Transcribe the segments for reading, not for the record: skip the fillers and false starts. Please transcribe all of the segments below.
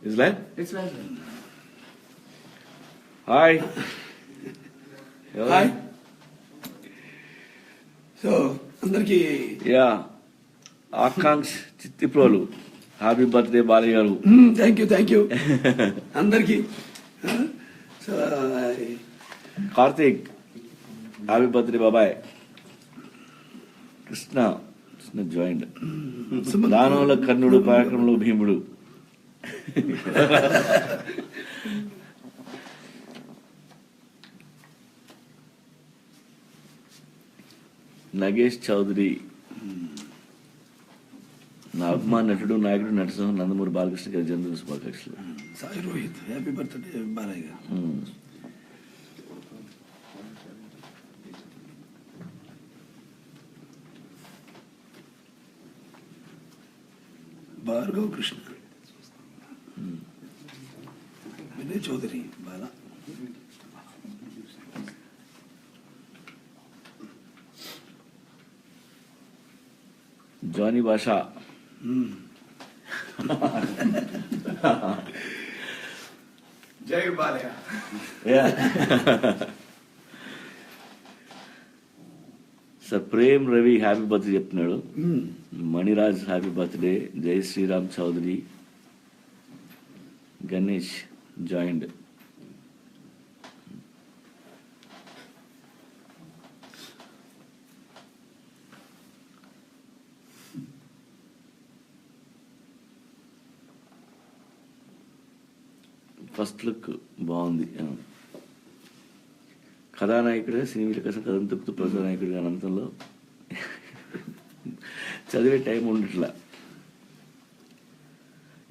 Is live? It's live. Hi. Hi. So అందరికి Yeah. ఆకాంక్ష చిత్తిప్రోలు happy birthday Balayya గారు. Thank you అందరికి. So Karthik happy birthday బాబాయ్. Krishna joint. దానంలో కర్ణుడు పరాక్రమంలో భీముడు. నగేష్ చౌదరి నా అభిమాన నటుడు నాయకుడు నటసింహ నందమూరి బాలకృష్ణ గారి జన్మదిన శుభాకాంక్షలు. సాయి రోహిత్ హ్యాపీ బర్త్డే బాలయ్య గారు. Bhargav Krishna, Vinay Chowdary Bala, Johnny Basha, Jai Balayya. Sir Prem Ravi happy birthday చెప్తున్నాడు. Maniraj happy birthday. Jai Sriram Chowdary, Ganesh joined. First look బాగుంది. కథానాయకుడిగా సినీ వికాసం కథను తొక్కుతూ ప్రజానాయకుడిగా అనంతంలో చదివే టైం ఉండట్లా.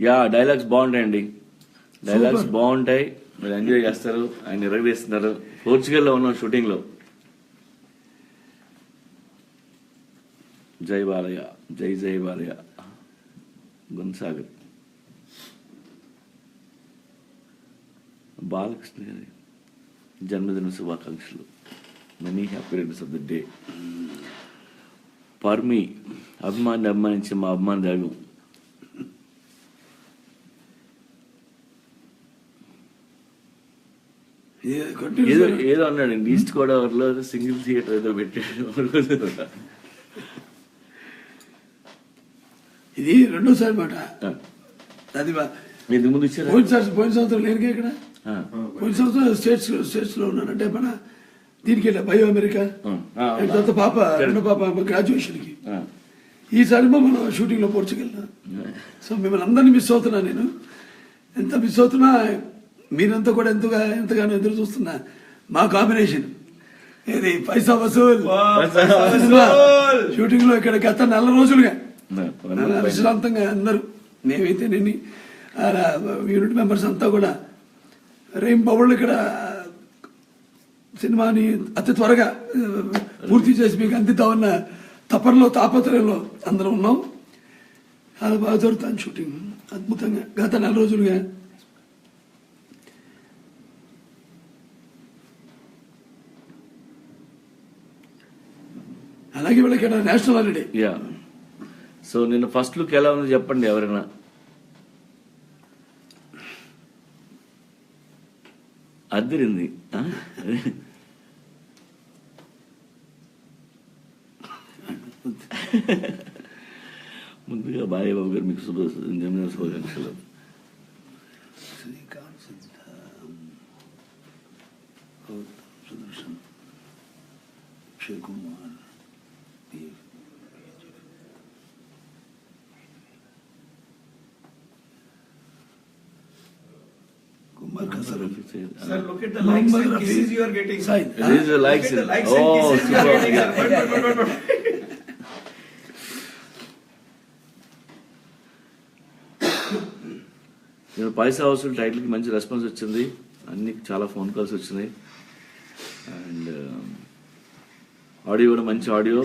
యా డైలాగ్స్ బాగుంటాయండి. డైలాగ్స్ బాగుంటాయి, మీరు ఎంజాయ్ చేస్తారు. ఆయన నిర్వహిస్తున్నారు. పోర్చుగల్లో ఉన్నాం షూటింగ్లో. జై బాలయ్య, జై జై బాలయ్య. గున్సాగర్ బాలకృష్ణ గారి జన్మదిన శుభాకాంక్షలు. Many happy returns of the day. పర్మి అభిమానించే మా అభిమాన దైవం. ఏదో అన్నాడండి, ఈస్ట్ గోదావరిలో సింగిల్ థియేటర్ ఏదో పెట్టాడు. ఇది రెండోసారి మాట. అది ఇది ముందు ఇచ్చారు. పోయిన సంవత్సరం లేనికే ఇక్కడ. పోయిన సంవత్సరం స్టేట్స్ లో ఉన్నాను. అంటే మన దీనికి వెళ్ళా బయో అమెరికా. తర్వాత పాప రెండో పాప గ్రాడ్యుయేషన్ కి. ఈసారి మనం షూటింగ్ లో పోర్చుగల్. సో మిమ్మల్ని అందరినీ మిస్ అవుతున్నా నేను. ఎంత మిస్ అవుతున్నా మీరంతా కూడా ఎంతగానో ఎదురు చూస్తున్నా మా కాంబినేషన్. ఏది పైసా వసూల్ షూటింగ్ లో ఇక్కడ గత 4 రోజులుగా విశ్రాంతంగా అందరూ మేమైతే నేను యూనిట్ మెంబర్స్ అంతా కూడా రేం పవళ్ళు ఇక్కడ సినిమాని అతి త్వరగా పూర్తి చేసి మీకు అందిద్దామన్న తపనలో తాపత్రయంలో అందరం ఉన్నాం. చాలా బాగా జరుగుతాను షూటింగ్ అద్భుతంగా గత 4 రోజులుగా. అలాగే వీళ్ళకి నేషనల్ హాలిడే. యా. సో నిన్న ఫస్ట్ లుక్ ఎలా ఉంది చెప్పండి ఎవరైనా. అదిరింది. ముందుగా బాలయ్య బాబు గారు మీకు జన్మదిన శుభాకాంక్షలు. Akshay Kumar, Sir, look at the likes and kisses you are getting. These are likes. Look at the likes Oh, and kisses you are super. getting. But. నేను పైసా హౌస్ టైటిల్కి మంచి రెస్పాన్స్ వచ్చింది. అన్ని చాలా ఫోన్ కాల్స్ వచ్చినాయి. అండ్ ఆడియో కూడా మంచి audio.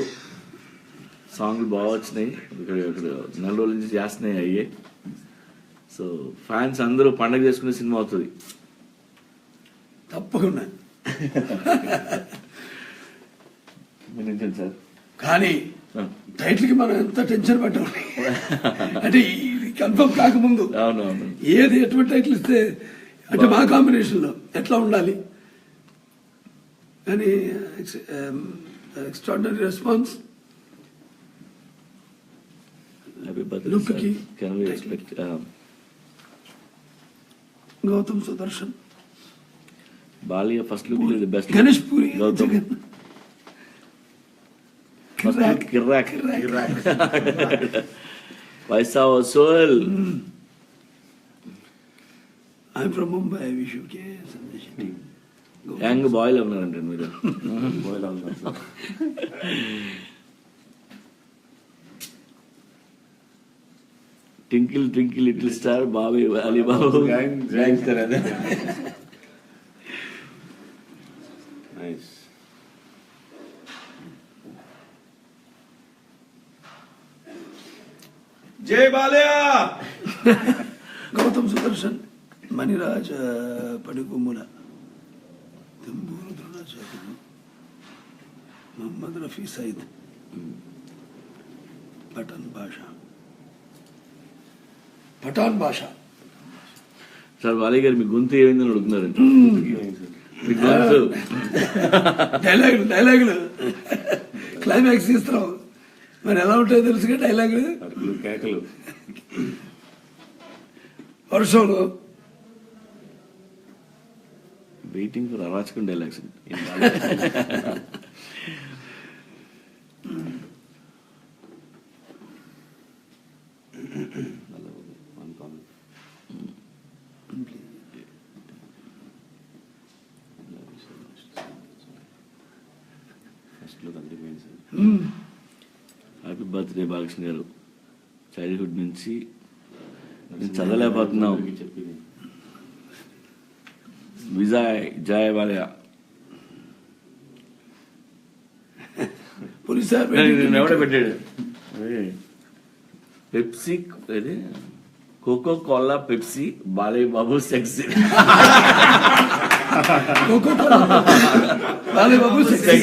సాంగ్లు బాగా వచ్చినాయి. ఇక్కడ 4 రోజుల నుంచి చేస్తున్నాయి అయ్యే. సో ఫ్యాన్స్ అందరూ పండగ చేసుకునే సినిమా అవుతుంది తప్పకుండా. సార్ కానీ టైటిల్ కి మనం ఎంత టెన్షన్ పడ్డాం. అంటే కన్ఫర్మ్ కాకముందు అవునవును. ఏది ఎటువంటి టైటిల్ ఇస్తే అంటే మా కాంబినేషన్ లో ఎట్లా ఉండాలి అని extraordinary response. Happy birthday Look sir. ki. Can we expect Gautam Sudarshan, Balayya first look is the best. Ganesh Puri, Gautam Jagan. First look కిర్రాక్. కిర్రాక్. వైసా సోల్. I'm from Mumbai. I wish you case. Young boy లో ఉన్నారండి మీరు. Twinkle twinkle little star Bobby Alibabu. Gangster అదే. Nice. Jai Balayya. Gautam Sudarshan, Maniraj పడికొమ్ముల, Thamburu ద్రోణాచార్యులు, Mohammed Rafi Said, Pathan భాష. Sir Balayya గారు మీ గొంతు ఏమైందని అడుగుతున్నారండి. మీ గొంతు డైలాగులు క్లైమాక్స్ ఇస్తున్నాం మరి ఎలా ఉంటాయో తెలుసుగా డైలాగులు. అరుపులు, కేకలు. వర్షంలో వెయిటింగ్ ఫర్ అరాచకం డైలాగ్స్. ఫస్ట్ లో కంటిపోయింది సార్. హ్యాపీ బర్త్డే బాలకృష్ణ గారు. చైల్డ్హుడ్ నుంచి నేను చదవలేకపోతున్నాం. చెప్పింది విజయ్ జయ బాలయ్య. పోలీస్ ఎవడ పెట్టాడు పెప్సీ, అది cocoa Kola Pepsi Balayya Babu sexy. బాబు సెక్సీ.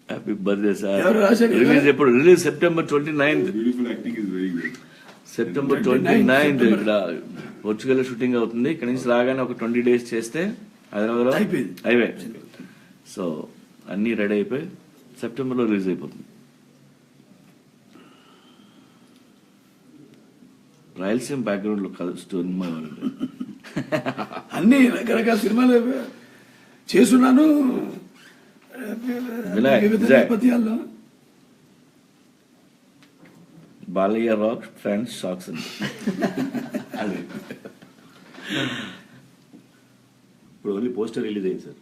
Happy birthday sir. ఎవరు రాశారు? రిలీజ్ ఎప్పుడు? Release September 29th. Beautiful acting is very good. September 29th ఇక్కడ పోర్చుగల్ షూటింగ్ అవుతుంది. ఇక్కడ నుంచి రాగానే ఒక 20 days చేస్తే హైదరాబాద్ అయిపోయింది. అయిపోయి సో అన్ని రెడీ అయిపోయి సెప్టెంబర్లో రిలీజ్ అయిపోతుంది. రాయలసీమ బ్యాక్గ్రౌండ్ లో కాదు స్టోరీ మా వాళ్ళకి. అన్ని రకరకాల సినిమాలు చేస్తున్నాను వినాయక్, వివిధ విజయ్. నేపథ్యాల్లో. బాలయ్య రాక్ ఫ్రెండ్స్ షాక్స్ అండి. అదే. ఇప్పుడు ఓన్లీ పోస్టర్ రిలీజ్ అయింది సార్.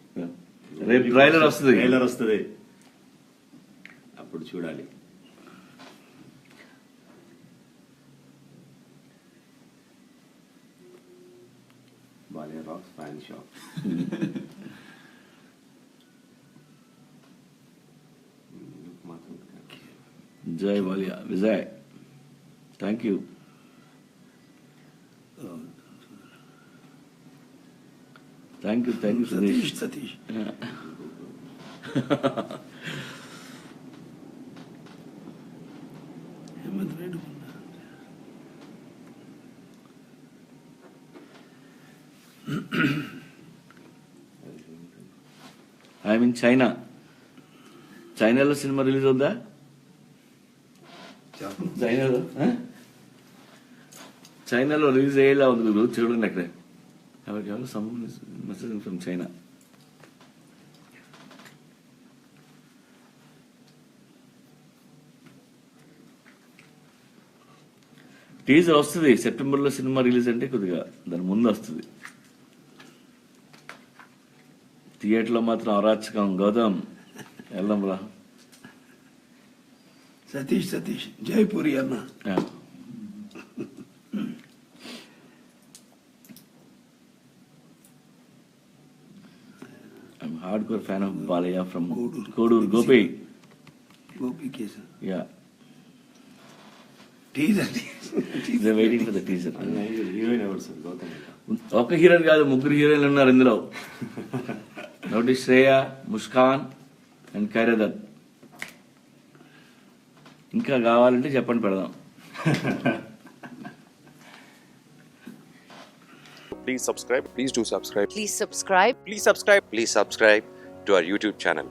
రేపు ట్రైలర్ వస్తుంది. ట్రైలర్ వస్తుంది, అప్పుడు చూడాలి. Balayya rocks fan shop. Jai Balayya. Vijay thank you. Thank you Satish Suresh. Satish Hemanth Reddy I mean China. చైనాలో సినిమా రిలీజ్ అవుద్దా? చైనాలో చైనాలో రిలీజ్ అయ్యేలా ఉంది. మీరు చూడండి అక్కడే ఎవరికి మెసేజ్ ఫ్రమ్ చైనా. టీజర్ వస్తుంది. సెప్టెంబర్లో సినిమా రిలీజ్ అంటే కొద్దిగా దాని ముందు వస్తుంది. థియేటర్లో మాత్రం అరాచకం. గౌతమ్ వెళ్దాం రా. సతీష్ జైపూరి అన్న. I'm hardcore fan of Balaya from Kodur. Gopi. Gopi case Yeah, teaser they're waiting for the teaser. Heroine ఎవరు సార్? గౌతమ్. ఒక హీరోయిన్ కాదు, ముగ్గురు హీరోయిన్లు ఉన్నారు ఇందులో. ఒకటి శ్రేయ, ముస్కాన్ అండ్ ఖైరదత్. ఇంకా కావాలంటే చెప్పండి, పెడదాం. Please subscribe. Please do subscribe. Please subscribe. Please subscribe. Please subscribe to our YouTube channel.